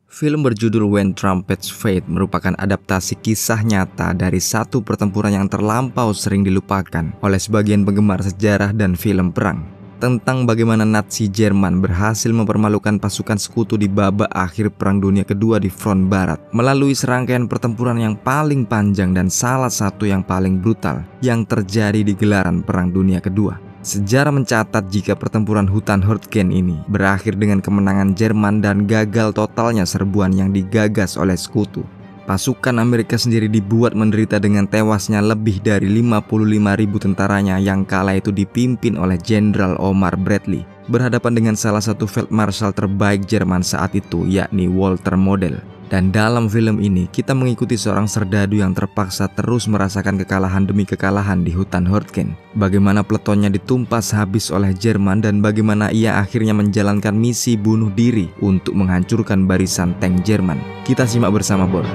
Film berjudul When Trumpets Fade merupakan adaptasi kisah nyata dari satu pertempuran yang terlampau sering dilupakan oleh sebagian penggemar sejarah dan film perang. Tentang bagaimana Nazi Jerman berhasil mempermalukan pasukan sekutu di babak akhir Perang Dunia Kedua di front barat melalui serangkaian pertempuran yang paling panjang dan salah satu yang paling brutal yang terjadi di gelaran Perang Dunia Kedua. Sejarah mencatat jika pertempuran hutan Hurtgen ini berakhir dengan kemenangan Jerman dan gagal totalnya serbuan yang digagas oleh sekutu. Pasukan Amerika sendiri dibuat menderita dengan tewasnya lebih dari 55.000 tentaranya yang kala itu dipimpin oleh Jenderal Omar Bradley, berhadapan dengan salah satu Feldmarschall terbaik Jerman saat itu, yakni Walter Model. Dan dalam film ini, kita mengikuti seorang serdadu yang terpaksa terus merasakan kekalahan demi kekalahan di hutan Hurtgen. Bagaimana peletonnya ditumpas habis oleh Jerman dan bagaimana ia akhirnya menjalankan misi bunuh diri untuk menghancurkan barisan tank Jerman. Kita simak bersama, Bor.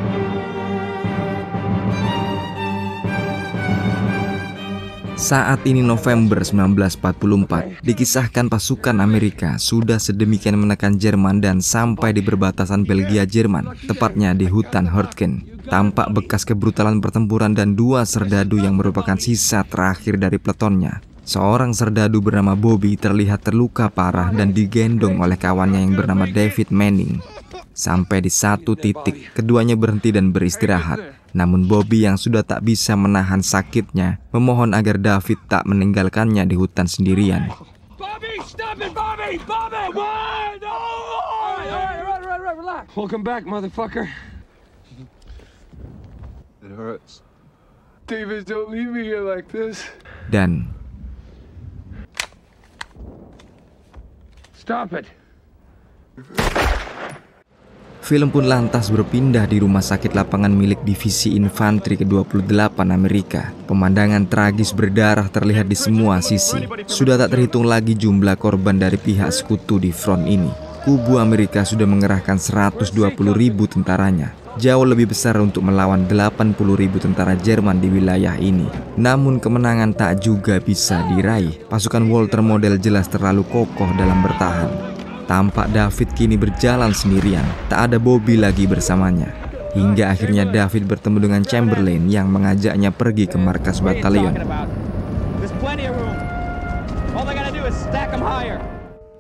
Saat ini November 1944, dikisahkan pasukan Amerika sudah sedemikian menekan Jerman dan sampai di perbatasan Belgia Jerman, tepatnya di hutan Hurtgen. Tampak bekas kebrutalan pertempuran dan dua serdadu yang merupakan sisa terakhir dari peletonnya. Seorang serdadu bernama Bobby terlihat terluka parah dan digendong oleh kawannya yang bernama David Manning. Sampai di satu titik, keduanya berhenti dan beristirahat. Namun Bobby yang sudah tak bisa menahan sakitnya memohon agar David tak meninggalkannya di hutan sendirian. Bobby, stop it, Bobby! Bobby, why? No! All right, relax. Welcome back, motherfucker. It hurts. David, don't leave me here like this. Dan Stop it. film pun lantas berpindah di rumah sakit lapangan milik Divisi Infanteri ke-28 Amerika. Pemandangan tragis berdarah terlihat di semua sisi. Sudah tak terhitung lagi jumlah korban dari pihak sekutu di front ini. Kubu Amerika sudah mengerahkan 120.000 tentaranya. Jauh lebih besar untuk melawan 80.000 tentara Jerman di wilayah ini. Namun kemenangan tak juga bisa diraih. Pasukan Walter Model jelas terlalu kokoh dalam bertahan. Tampak David kini berjalan sendirian, tak ada Bobby lagi bersamanya. Hingga akhirnya David bertemu dengan Chamberlain yang mengajaknya pergi ke markas batalion.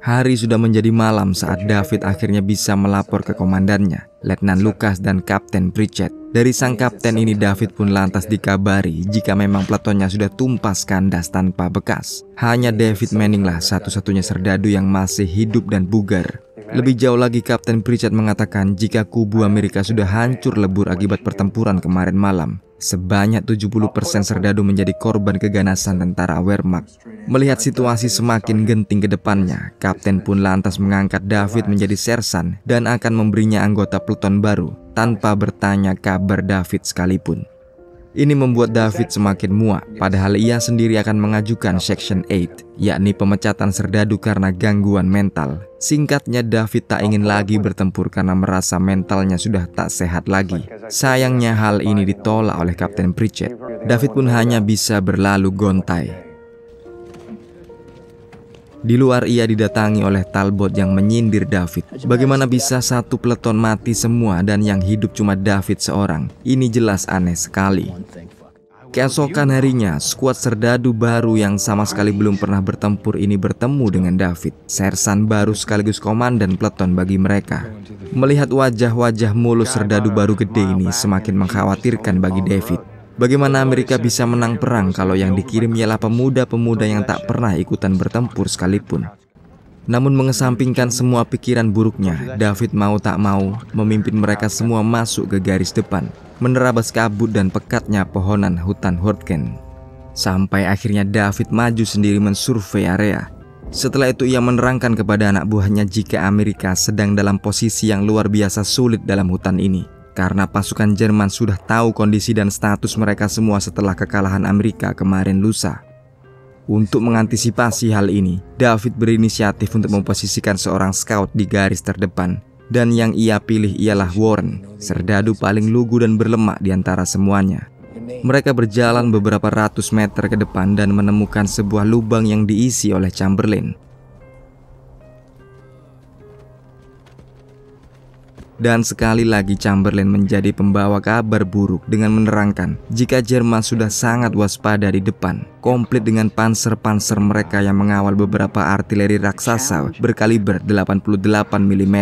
Hari sudah menjadi malam saat David akhirnya bisa melapor ke komandannya, Letnan Lucas dan Kapten Pritchett. Dari sang kapten ini David pun lantas dikabari jika memang peletonnya sudah tumpas kandas tanpa bekas. Hanya David Manninglah satu-satunya serdadu yang masih hidup dan bugar. Lebih jauh lagi Kapten Pritchett mengatakan jika kubu Amerika sudah hancur lebur akibat pertempuran kemarin malam. Sebanyak 70% serdadu menjadi korban keganasan tentara Wehrmacht. Melihat situasi semakin genting ke depannya, Kapten pun lantas mengangkat David menjadi sersan dan akan memberinya anggota peleton baru tanpa bertanya kabar David sekalipun. Ini membuat David semakin muak, padahal ia sendiri akan mengajukan Section 8, yakni pemecatan serdadu karena gangguan mental. Singkatnya, David tak ingin lagi bertempur karena merasa mentalnya sudah tak sehat lagi. Sayangnya hal ini ditolak oleh Kapten Pritchett. David pun hanya bisa berlalu gontai. Di luar ia didatangi oleh Talbot yang menyindir David. Bagaimana bisa satu peleton mati semua dan yang hidup cuma David seorang? Ini jelas aneh sekali. Keesokan harinya, skuad serdadu baru yang sama sekali belum pernah bertempur ini bertemu dengan David. Sersan baru sekaligus komandan peleton bagi mereka. Melihat wajah-wajah mulus serdadu baru gede ini semakin mengkhawatirkan bagi David. Bagaimana Amerika bisa menang perang kalau yang dikirim ialah pemuda-pemuda yang tak pernah ikutan bertempur sekalipun? Namun mengesampingkan semua pikiran buruknya, David mau tak mau memimpin mereka semua masuk ke garis depan, menerabas kabut dan pekatnya pohonan hutan Hurtgen. Sampai akhirnya David maju sendiri mensurvei area. Setelah itu ia menerangkan kepada anak buahnya jika Amerika sedang dalam posisi yang luar biasa sulit dalam hutan ini. Karena pasukan Jerman sudah tahu kondisi dan status mereka semua setelah kekalahan Amerika kemarin lusa. Untuk mengantisipasi hal ini, David berinisiatif untuk memposisikan seorang scout di garis terdepan. Dan yang ia pilih ialah Warren, serdadu paling lugu dan berlemak di antara semuanya. Mereka berjalan beberapa ratus meter ke depan dan menemukan sebuah lubang yang diisi oleh Chamberlain. Dan sekali lagi Chamberlain menjadi pembawa kabar buruk dengan menerangkan jika Jerman sudah sangat waspada di depan, komplit dengan panser-panser mereka yang mengawal beberapa artileri raksasa berkaliber 88 mm.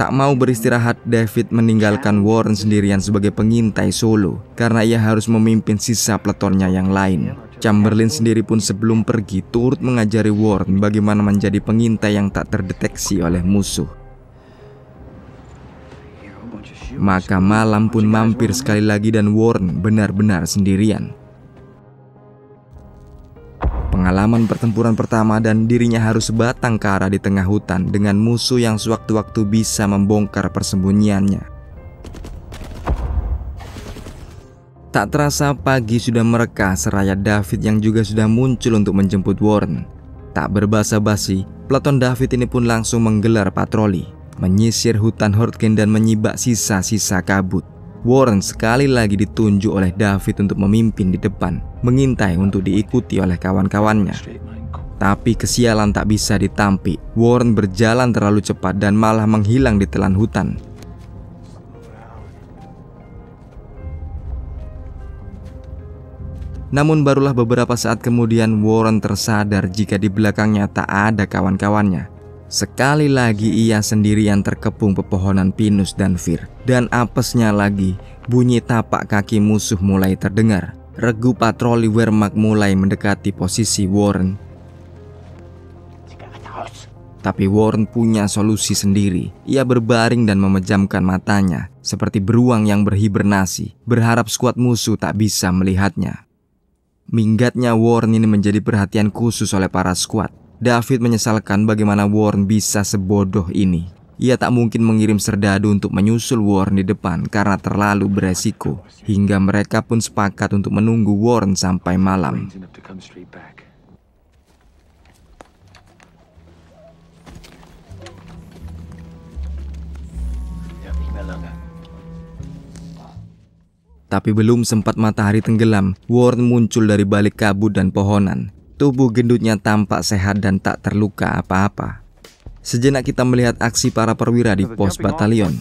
Tak mau beristirahat, David meninggalkan Warren sendirian sebagai pengintai solo karena ia harus memimpin sisa peletonnya yang lain. Chamberlain sendiri pun sebelum pergi turut mengajari Warren bagaimana menjadi pengintai yang tak terdeteksi oleh musuh. Maka malam pun mampir sekali lagi dan Warren benar-benar sendirian. Pengalaman pertempuran pertama dan dirinya harus sebatang kara di tengah hutan dengan musuh yang sewaktu-waktu bisa membongkar persembunyiannya. Tak terasa pagi sudah mereka seraya David yang juga sudah muncul untuk menjemput Warren. Tak berbasa-basi, peleton David ini pun langsung menggelar patroli, menyisir hutan Hortgen dan menyibak sisa-sisa kabut. Warren sekali lagi ditunjuk oleh David untuk memimpin di depan, mengintai untuk diikuti oleh kawan-kawannya. Tapi kesialan tak bisa ditampik. Warren berjalan terlalu cepat dan malah menghilang di telan hutan. Namun barulah beberapa saat kemudian Warren tersadar jika di belakangnya tak ada kawan-kawannya. Sekali lagi ia sendirian terkepung pepohonan pinus dan fir. Dan apesnya lagi, bunyi tapak kaki musuh mulai terdengar. Regu patroli Wehrmacht mulai mendekati posisi Warren. Tapi Warren punya solusi sendiri. Ia berbaring dan memejamkan matanya, seperti beruang yang berhibernasi, berharap skuad musuh tak bisa melihatnya. Minggatnya Warren ini menjadi perhatian khusus oleh para skuad. David menyesalkan bagaimana Warren bisa sebodoh ini. Ia tak mungkin mengirim serdadu untuk menyusul Warren di depan karena terlalu beresiko. Hingga mereka pun sepakat untuk menunggu Warren sampai malam. Tapi belum sempat matahari tenggelam, Warren muncul dari balik kabut dan pohonan. Tubuh gendutnya tampak sehat dan tak terluka apa-apa. Sejenak kita melihat aksi para perwira di pos batalion.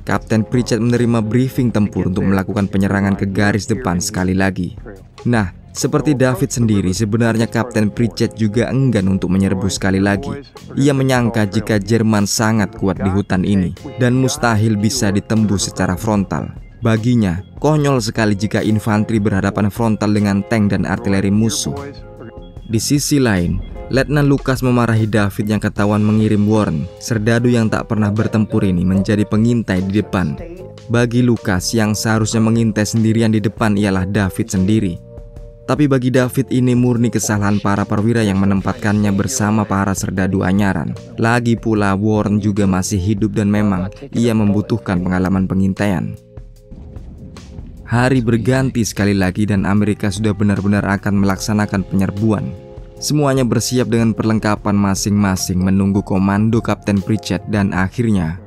Kapten Pritchett menerima briefing tempur untuk melakukan penyerangan ke garis depan sekali lagi. Nah, seperti David sendiri, sebenarnya Kapten Pritchett juga enggan untuk menyerbu sekali lagi. Ia menyangka jika Jerman sangat kuat di hutan ini dan mustahil bisa ditembus secara frontal. Baginya, konyol sekali jika infanteri berhadapan frontal dengan tank dan artileri musuh. Di sisi lain, Letnan Lucas memarahi David yang ketahuan mengirim Warren, serdadu yang tak pernah bertempur ini, menjadi pengintai di depan. Bagi Lucas, yang seharusnya mengintai sendirian di depan ialah David sendiri. Tapi bagi David ini murni kesalahan para perwira yang menempatkannya bersama para serdadu anyaran. Lagi pula Warren juga masih hidup dan memang ia membutuhkan pengalaman pengintaian. Hari berganti sekali lagi dan Amerika sudah benar-benar akan melaksanakan penyerbuan. Semuanya bersiap dengan perlengkapan masing-masing menunggu komando Kapten Pritchett dan akhirnya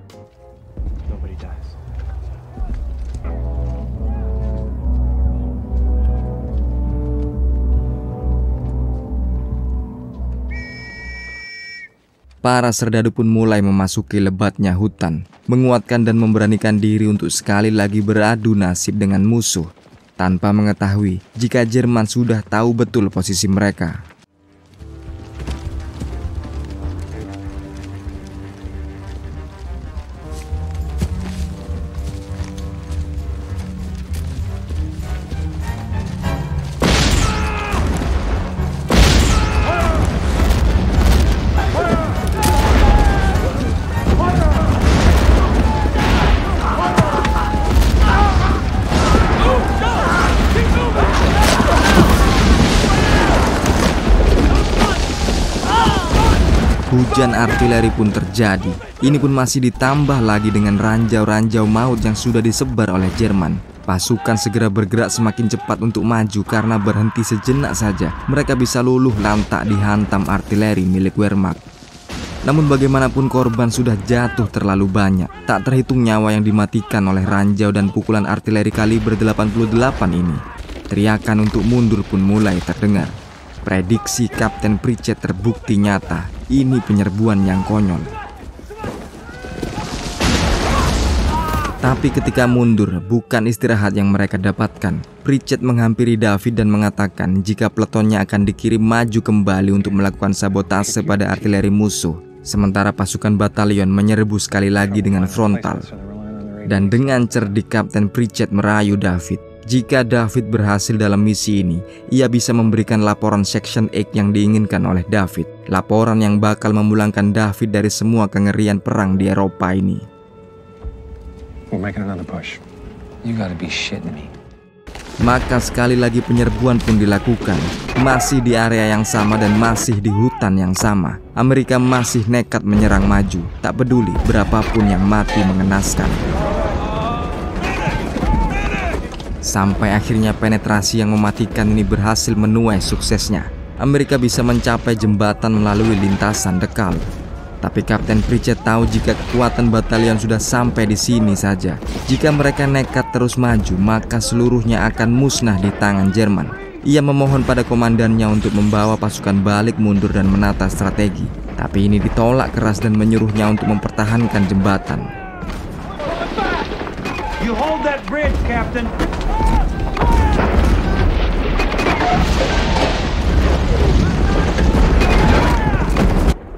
para serdadu pun mulai memasuki lebatnya hutan, menguatkan dan memberanikan diri untuk sekali lagi beradu nasib dengan musuh, tanpa mengetahui jika Jerman sudah tahu betul posisi mereka. Hujan artileri pun terjadi. Ini pun masih ditambah lagi dengan ranjau-ranjau maut yang sudah disebar oleh Jerman. Pasukan segera bergerak semakin cepat untuk maju karena berhenti sejenak saja mereka bisa luluh lantak dihantam artileri milik Wehrmacht. Namun bagaimanapun korban sudah jatuh terlalu banyak. Tak terhitung nyawa yang dimatikan oleh ranjau dan pukulan artileri kaliber 88 ini. Teriakan untuk mundur pun mulai terdengar. Prediksi Kapten Pritchett terbukti nyata. Ini penyerbuan yang konyol. Tapi ketika mundur, bukan istirahat yang mereka dapatkan. Pritchett menghampiri David dan mengatakan jika peletonnya akan dikirim maju kembali untuk melakukan sabotase pada artileri musuh. Sementara pasukan batalion menyerbu sekali lagi dengan frontal. Dan dengan cerdik Kapten Pritchett merayu David. Jika David berhasil dalam misi ini, ia bisa memberikan laporan Section 8 yang diinginkan oleh David. Laporan yang bakal memulangkan David dari semua kengerian perang di Eropa ini. We're making another push. You gotta be shitting me. Maka sekali lagi penyerbuan pun dilakukan. Masih di area yang sama dan masih di hutan yang sama. Amerika masih nekat menyerang maju. Tak peduli berapapun yang mati mengenaskan. Sampai akhirnya penetrasi yang mematikan ini berhasil menuai suksesnya. Amerika bisa mencapai jembatan melalui lintasan dekal. Tapi Kapten Pritchett tahu jika kekuatan batalion sudah sampai di sini saja. Jika mereka nekat terus maju, maka seluruhnya akan musnah di tangan Jerman. Ia memohon pada komandannya untuk membawa pasukan balik mundur dan menata strategi. Tapi ini ditolak keras dan menyuruhnya untuk mempertahankan jembatan. You hold that bridge, Captain.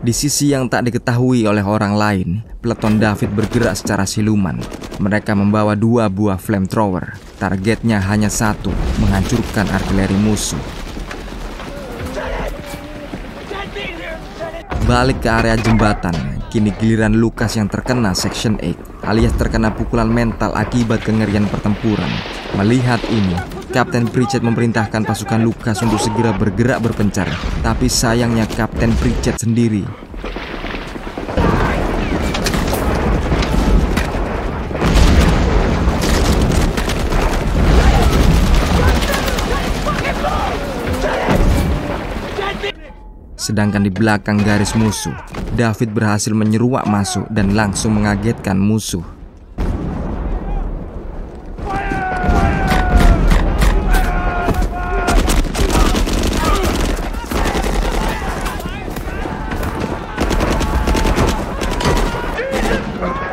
Di sisi yang tak diketahui oleh orang lain, peleton David bergerak secara siluman. Mereka membawa 2 buah flamethrower. Targetnya hanya satu, menghancurkan artileri musuh. Balik ke area jembatan, kini giliran Lucas yang terkena Section 8, alias terkena pukulan mental akibat kengerian pertempuran. Melihat ini, Kapten Pritchett memerintahkan pasukan Lucas untuk segera bergerak berpencar. Tapi sayangnya Kapten Pritchett sendiri sedangkan di belakang garis musuh, David berhasil menyeruak masuk dan langsung mengagetkan musuh.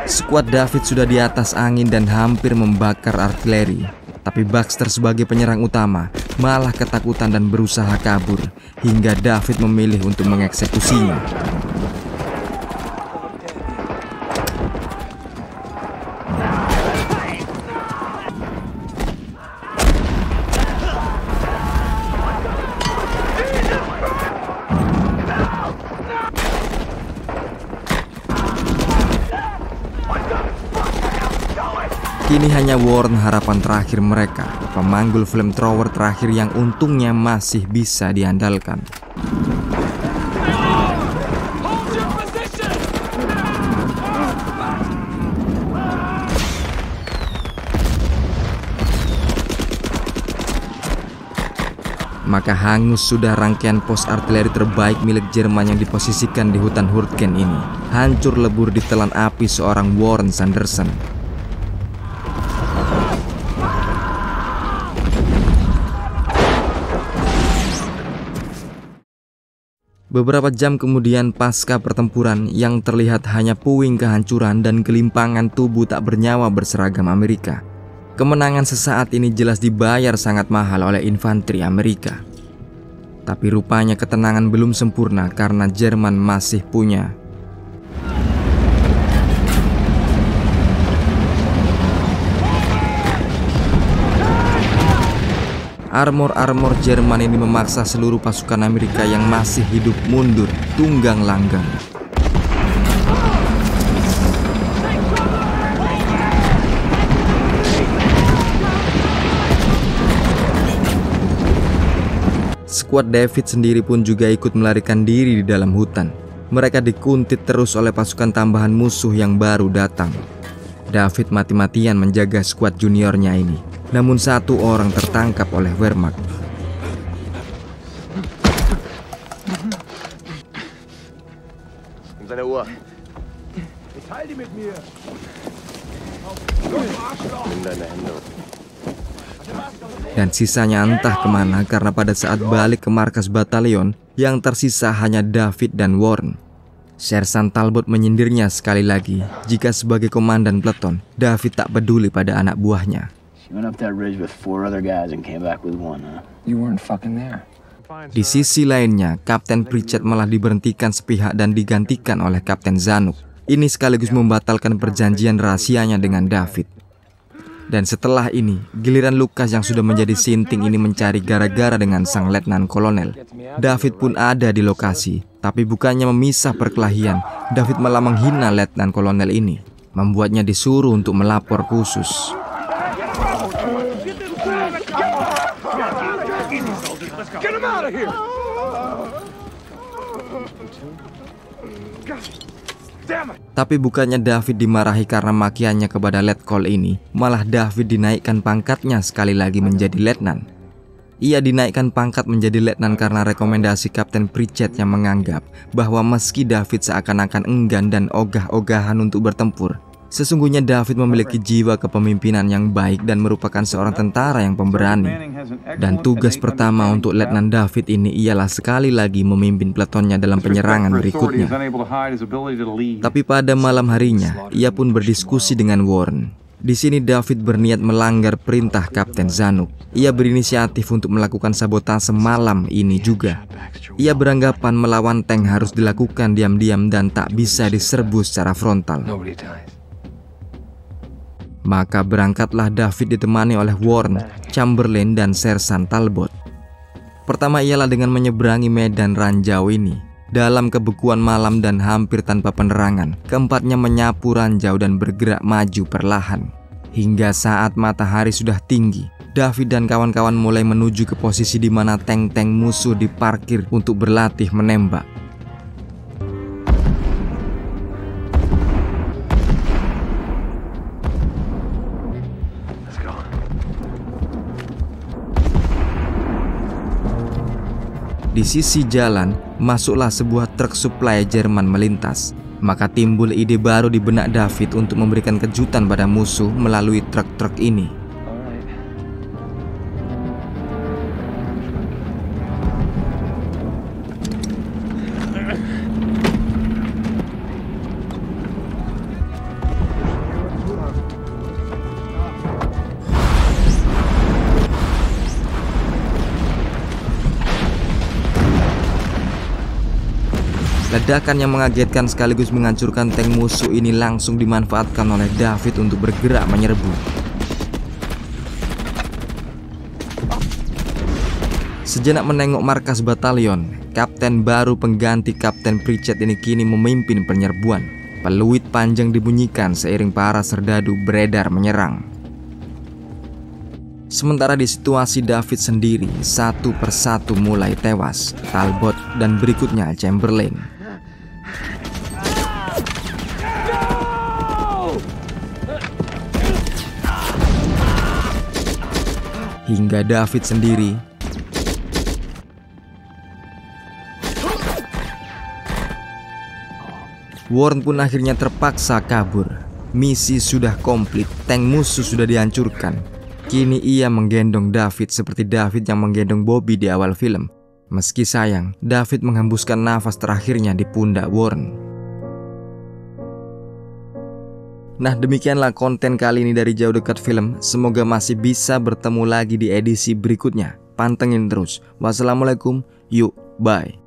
Skuad David sudah di atas angin dan hampir membakar artileri. Tapi Baxter sebagai penyerang utama malah ketakutan dan berusaha kabur, hingga David memilih untuk mengeksekusinya. Kini hanya Warren harapan terakhir mereka, pemanggul flamethrower terakhir yang untungnya masih bisa diandalkan. Maka hangus sudah rangkaian pos artileri terbaik milik Jerman yang diposisikan di hutan Hurtgen ini. Hancur lebur ditelan api seorang Warren Sanderson. Beberapa jam kemudian pasca pertempuran yang terlihat hanya puing kehancuran dan gelimpangan tubuh tak bernyawa berseragam Amerika. Kemenangan sesaat ini jelas dibayar sangat mahal oleh infanteri Amerika. Tapi rupanya ketenangan belum sempurna karena Jerman masih punya armor Jerman ini memaksa seluruh pasukan Amerika yang masih hidup mundur tunggang langgang. Skuad David sendiri pun juga ikut melarikan diri di dalam hutan. Mereka dikuntit terus oleh pasukan tambahan musuh yang baru datang. David mati-matian menjaga skuad juniornya ini. Namun satu orang tertangkap oleh Wehrmacht. Dan sisanya entah kemana karena pada saat balik ke markas batalion, yang tersisa hanya David dan Warren. Sersan Talbot menyindirnya sekali lagi jika sebagai komandan peleton, David tak peduli pada anak buahnya. Di sisi lainnya, Kapten Pritchett malah diberhentikan sepihak dan digantikan oleh Kapten Zanuck. Ini sekaligus membatalkan perjanjian rahasianya dengan David. Dan setelah ini, giliran Lucas yang sudah menjadi sinting ini mencari gara-gara dengan sang letnan kolonel. David pun ada di lokasi, tapi bukannya memisah perkelahian, David malah menghina letnan kolonel ini, membuatnya disuruh untuk melapor khusus. Tapi bukannya David dimarahi karena makiannya kepada letkol ini, malah David dinaikkan pangkatnya sekali lagi menjadi letnan. Ia dinaikkan pangkat menjadi letnan karena rekomendasi Kapten Pritchett yang menganggap bahwa meski David seakan-akan enggan dan ogah-ogahan untuk bertempur, sesungguhnya David memiliki jiwa kepemimpinan yang baik dan merupakan seorang tentara yang pemberani. Dan tugas pertama untuk Letnan David ini ialah sekali lagi memimpin peletonnya dalam penyerangan berikutnya. Tapi pada malam harinya, ia pun berdiskusi dengan Warren. Di sini David berniat melanggar perintah Kapten Zanuck. Ia berinisiatif untuk melakukan sabotase malam ini juga. Ia beranggapan melawan tank harus dilakukan diam-diam dan tak bisa diserbu secara frontal. Maka berangkatlah David ditemani oleh Warren, Chamberlain, dan Sersan Talbot. Pertama ialah dengan menyeberangi medan ranjau ini. Dalam kebekuan malam dan hampir tanpa penerangan, keempatnya menyapu ranjau dan bergerak maju perlahan. Hingga saat matahari sudah tinggi, David dan kawan-kawan mulai menuju ke posisi di mana tank-tank musuh diparkir untuk berlatih menembak. Di sisi jalan, masuklah sebuah truk suplai Jerman melintas. Maka timbul ide baru di benak David untuk memberikan kejutan pada musuh melalui truk-truk ini. Ledakan yang mengagetkan sekaligus menghancurkan tank musuh ini langsung dimanfaatkan oleh David untuk bergerak menyerbu. Sejenak menengok markas batalion, kapten baru pengganti Kapten Pritchett ini kini memimpin penyerbuan. Peluit panjang dibunyikan seiring para serdadu beredar menyerang. Sementara di situasi David sendiri, satu persatu mulai tewas, Talbot dan berikutnya Chamberlain. Hingga David sendiri Warren pun akhirnya terpaksa kabur. Misi sudah komplit, tank musuh sudah dihancurkan. Kini ia menggendong David seperti David yang menggendong Bobby di awal film. Meski sayang, David menghembuskan nafas terakhirnya di pundak Warren. Nah, demikianlah konten kali ini dari Jauh Dekat Film. Semoga masih bisa bertemu lagi di edisi berikutnya. Pantengin terus. Wassalamualaikum. Yuk, bye.